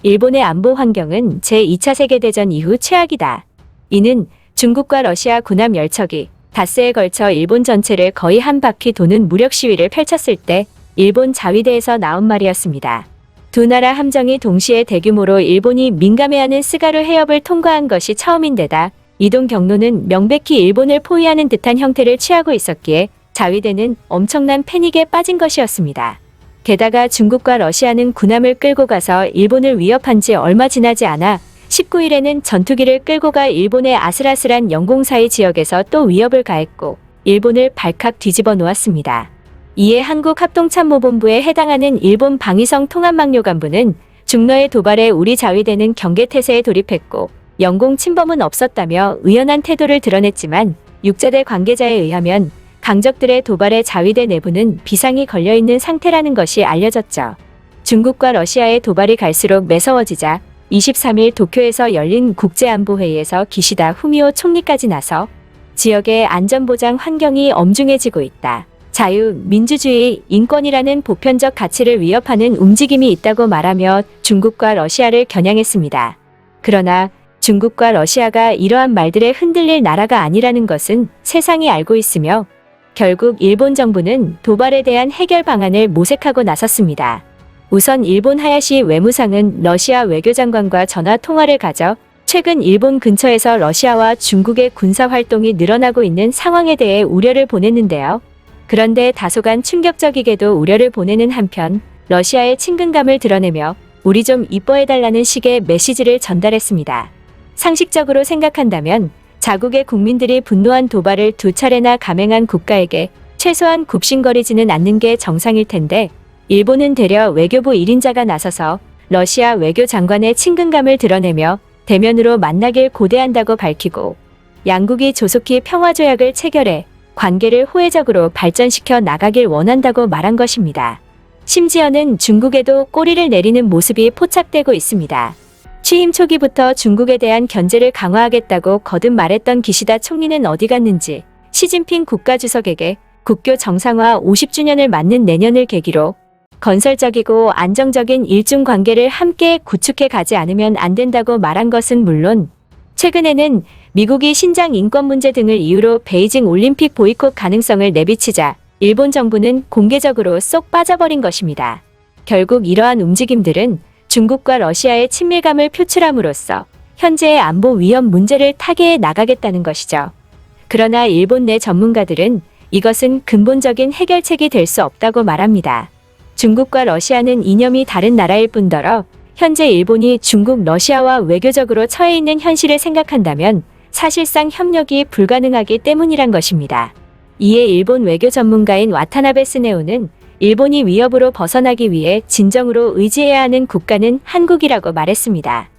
일본의 안보 환경은 제2차 세계대전 이후 최악이다. 이는 중국과 러시아 군함 열척이 닷새에 걸쳐 일본 전체를 거의 한 바퀴 도는 무력 시위를 펼쳤을 때 일본 자위대에서 나온 말이었습니다. 두 나라 함정이 동시에 대규모로 일본이 민감해하는 스가루 해협을 통과한 것이 처음인데다 이동 경로는 명백히 일본을 포위하는 듯한 형태를 취하고 있었기에 자위대는 엄청난 패닉에 빠진 것이었습니다. 게다가 중국과 러시아는 군함을 끌고 가서 일본을 위협한 지 얼마 지나지 않아 19일에는 전투기를 끌고 가 일본의 아슬아슬한 영공사이 지역에서 또 위협을 가했고 일본을 발칵 뒤집어 놓았습니다. 이에 한국합동참모본부에 해당하는 일본 방위성 통합망료 간부는 중러의 도발에 우리 자위대는 경계태세에 돌입했고 영공 침범은 없었다며 의연한 태도를 드러냈지만 육자대 관계자에 의하면 강적들의 도발에 자위대 내부는 비상이 걸려있는 상태라는 것이 알려졌죠. 중국과 러시아의 도발이 갈수록 매서워지자 23일 도쿄에서 열린 국제안보회의에서 기시다 후미오 총리까지 나서 지역의 안전보장 환경이 엄중해지고 있다. 자유, 민주주의, 인권이라는 보편적 가치를 위협하는 움직임이 있다고 말하며 중국과 러시아를 겨냥했습니다. 그러나 중국과 러시아가 이러한 말들에 흔들릴 나라가 아니라는 것은 세상이 알고 있으며 결국 일본 정부는 도발에 대한 해결 방안을 모색하고 나섰습니다. 우선 일본 하야시 외무상은 러시아 외교장관과 전화 통화를 가져 최근 일본 근처에서 러시아와 중국의 군사 활동이 늘어나고 있는 상황에 대해 우려를 보냈는데요. 그런데 다소간 충격적이게도 우려를 보내는 한편 러시아의 친근감을 드러내며 우리 좀 이뻐해달라는 식의 메시지를 전달했습니다. 상식적으로 생각한다면 자국의 국민들이 분노한 도발을 두 차례나 감행한 국가에게 최소한 굽신거리지는 않는 게 정상일 텐데 일본은 되려 외교부 1인자가 나서서 러시아 외교장관의 친근감을 드러내며 대면으로 만나길 고대한다고 밝히고 양국이 조속히 평화조약을 체결해 관계를 호혜적으로 발전시켜 나가길 원한다고 말한 것입니다. 심지어는 중국에도 꼬리를 내리는 모습이 포착되고 있습니다. 취임 초기부터 중국에 대한 견제를 강화하겠다고 거듭 말했던 기시다 총리는 어디 갔는지 시진핑 국가주석에게 국교 정상화 50주년을 맞는 내년을 계기로 건설적이고 안정적인 일중 관계를 함께 구축해 가지 않으면 안 된다고 말한 것은 물론 최근에는 미국이 신장 인권 문제 등을 이유로 베이징 올림픽 보이콧 가능성을 내비치자 일본 정부는 공개적으로 쏙 빠져버린 것입니다. 결국 이러한 움직임들은 중국과 러시아의 친밀감을 표출함으로써 현재의 안보 위험 문제를 타개해 나가겠다는 것이죠. 그러나 일본 내 전문가들은 이것은 근본적인 해결책이 될 수 없다고 말합니다. 중국과 러시아는 이념이 다른 나라일 뿐더러 현재 일본이 중국, 러시아와 외교적으로 처해 있는 현실을 생각한다면 사실상 협력이 불가능하기 때문이란 것입니다. 이에 일본 외교 전문가인 와타나베 스네오는 일본이 위협으로 벗어나기 위해 진정으로 의지해야 하는 국가는 한국이라고 말했습니다.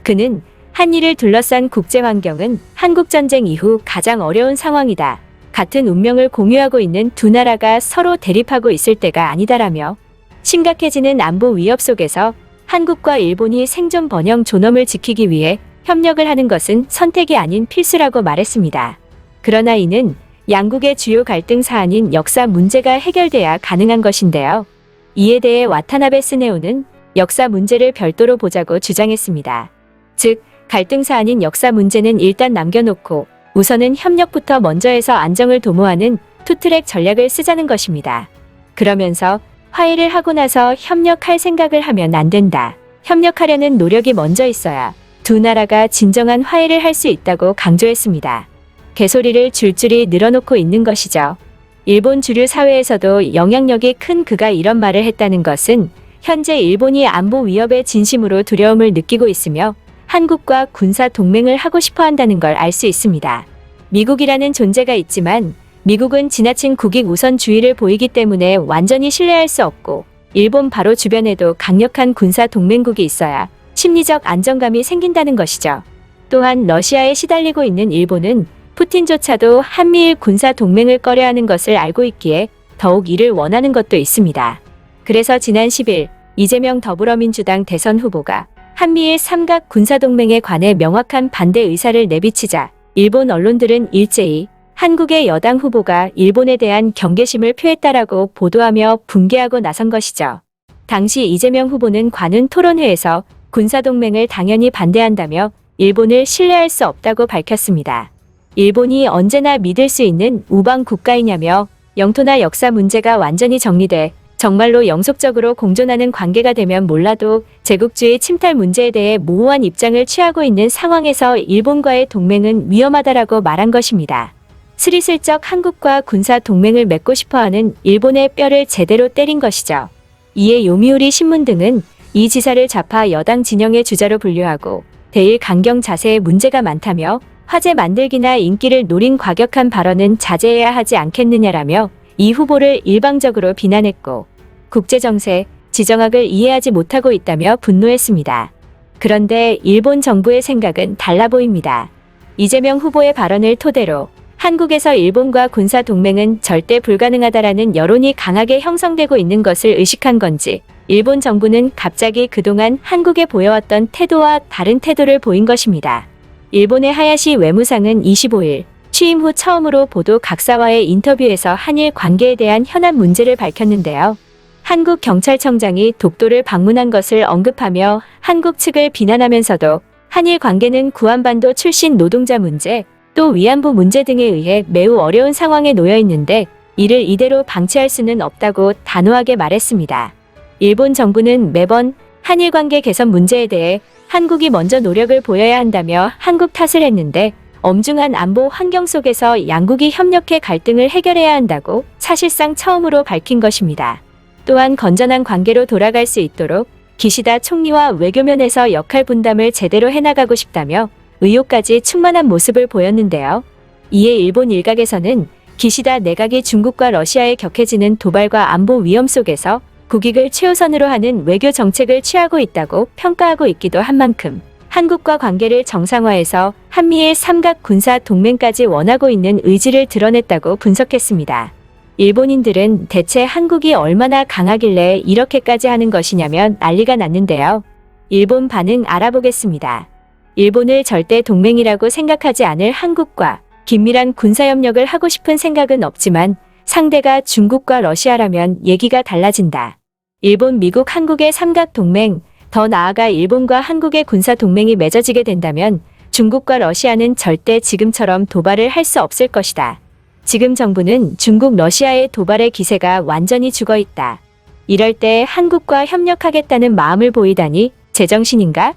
그는 한일을 둘러싼 국제 환경은 한국전쟁 이후 가장 어려운 상황이다. 같은 운명을 공유하고 있는 두 나라가 서로 대립하고 있을 때가 아니다라며 심각해지는 안보 위협 속에서 한국과 일본이 생존 번영 존엄을 지키기 위해 협력을 하는 것은 선택이 아닌 필수라고 말했습니다. 그러나 이는 양국의 주요 갈등 사안인 역사 문제가 해결돼야 가능한 것인데요. 이에 대해 와타나베 스네오는 역사 문제를 별도로 보자고 주장했습니다. 즉, 갈등 사안인 역사 문제는 일단 남겨놓고 우선은 협력부터 먼저 해서 안정을 도모하는 투트랙 전략을 쓰자는 것입니다. 그러면서 화해를 하고 나서 협력할 생각을 하면 안 된다. 협력하려는 노력이 먼저 있어야 두 나라가 진정한 화해를 할 수 있다고 강조했습니다. 개소리를 줄줄이 늘어놓고 있는 것이죠. 일본 주류 사회에서도 영향력이 큰 그가 이런 말을 했다는 것은 현재 일본이 안보 위협에 진심으로 두려움을 느끼고 있으며 한국과 군사 동맹을 하고 싶어 한다는 걸 알 수 있습니다. 미국이라는 존재가 있지만 미국은 지나친 국익 우선주의를 보이기 때문에 완전히 신뢰할 수 없고 일본 바로 주변에도 강력한 군사 동맹국이 있어야 심리적 안정감이 생긴다는 것이죠. 또한 러시아에 시달리고 있는 일본은 푸틴조차도 한미일 군사 동맹을 꺼려하는 것을 알고 있기에 더욱 이를 원하는 것도 있습니다. 그래서 지난 10일 이재명 더불어민주당 대선 후보가 한미일 삼각 군사동맹에 관해 명확한 반대 의사를 내비치자 일본 언론들은 일제히 한국의 여당 후보가 일본에 대한 경계심을 표했다라고 보도하며 붕괴하고 나선 것이죠. 당시 이재명 후보는 관훈 토론회에서 군사동맹을 당연히 반대한다며 일본을 신뢰할 수 없다고 밝혔습니다. 일본이 언제나 믿을 수 있는 우방 국가이냐며 영토나 역사 문제가 완전히 정리돼 정말로 영속적으로 공존하는 관계가 되면 몰라도 제국주의 침탈 문제에 대해 모호한 입장을 취하고 있는 상황에서 일본과의 동맹은 위험하다라고 말한 것입니다. 스리슬쩍 한국과 군사 동맹을 맺고 싶어하는 일본의 뼈를 제대로 때린 것이죠. 이에 요미우리 신문 등은 이 지사를 좌파 여당 진영의 주자로 분류하고 대일 강경 자세에 문제가 많다며 화제 만들기나 인기를 노린 과격한 발언은 자제해야 하지 않겠느냐라며 이 후보를 일방적으로 비난했고 국제정세, 지정학을 이해하지 못하고 있다며 분노했습니다. 그런데 일본 정부의 생각은 달라 보입니다. 이재명 후보의 발언을 토대로 한국에서 일본과 군사 동맹은 절대 불가능하다라는 여론이 강하게 형성되고 있는 것을 의식한 건지 일본 정부는 갑자기 그동안 한국에 보여왔던 태도와 다른 태도를 보인 것입니다. 일본의 하야시 외무상은 25일 취임 후 처음으로 보도 각사와의 인터뷰에서 한일 관계에 대한 현안 문제를 밝혔는데요. 한국 경찰청장이 독도를 방문한 것을 언급하며 한국 측을 비난하면서도 한일 관계는 구한반도 출신 노동자 문제, 또 위안부 문제 등에 의해 매우 어려운 상황에 놓여 있는데 이를 이대로 방치할 수는 없다고 단호하게 말했습니다. 일본 정부는 매번 한일 관계 개선 문제에 대해 한국이 먼저 노력을 보여야 한다며 한국 탓을 했는데 엄중한 안보 환경 속에서 양국이 협력해 갈등을 해결해야 한다고 사실상 처음으로 밝힌 것입니다. 또한 건전한 관계로 돌아갈 수 있도록 기시다 총리와 외교면에서 역할 분담을 제대로 해나가고 싶다며 의욕까지 충만한 모습을 보였는데요. 이에 일본 일각에서는 기시다 내각이 중국과 러시아에 격해지는 도발과 안보 위험 속에서 국익을 최우선으로 하는 외교 정책을 취하고 있다고 평가하고 있기도 한 만큼 한국과 관계를 정상화해서 한미일 삼각 군사 동맹까지 원하고 있는 의지를 드러냈다고 분석했습니다. 일본인들은 대체 한국이 얼마나 강하길래 이렇게까지 하는 것이냐면 난리가 났는데요. 일본 반응 알아보겠습니다. 일본을 절대 동맹이라고 생각하지 않을 한국과 긴밀한 군사협력을 하고 싶은 생각은 없지만 상대가 중국과 러시아라면 얘기가 달라진다. 일본, 미국, 한국의 삼각동맹, 더 나아가 일본과 한국의 군사동맹이 맺어지게 된다면 중국과 러시아는 절대 지금처럼 도발을 할 수 없을 것이다. 지금 정부는 중국, 러시아의 도발의 기세가 완전히 죽어있다. 이럴 때 한국과 협력하겠다는 마음을 보이다니 제정신인가?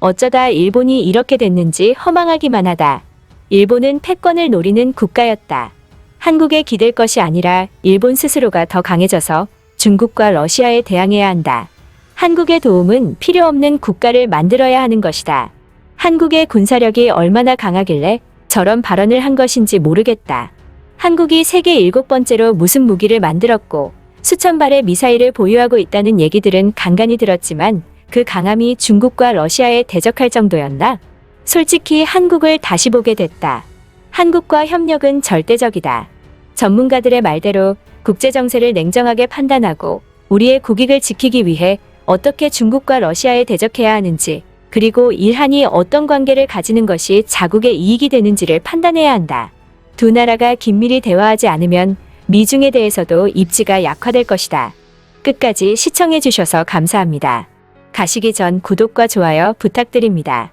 어쩌다 일본이 이렇게 됐는지 허망하기만 하다. 일본은 패권을 노리는 국가였다. 한국에 기댈 것이 아니라 일본 스스로가 더 강해져서 중국과 러시아에 대항해야 한다. 한국의 도움은 필요 없는 국가를 만들어야 하는 것이다. 한국의 군사력이 얼마나 강하길래 저런 발언을 한 것인지 모르겠다. 한국이 세계 7번째로 무슨 무기를 만들었고 수천 발의 미사일을 보유하고 있다는 얘기들은 간간히 들었지만 그 강함이 중국과 러시아에 대적할 정도였나? 솔직히 한국을 다시 보게 됐다. 한국과 협력은 절대적이다. 전문가들의 말대로 국제정세를 냉정하게 판단하고 우리의 국익을 지키기 위해 어떻게 중국과 러시아에 대적해야 하는지, 그리고 일한이 어떤 관계를 가지는 것이 자국의 이익이 되는지를 판단해야 한다. 두 나라가 긴밀히 대화하지 않으면 미중에 대해서도 입지가 약화될 것이다. 끝까지 시청해주셔서 감사합니다. 가시기 전 구독과 좋아요 부탁드립니다.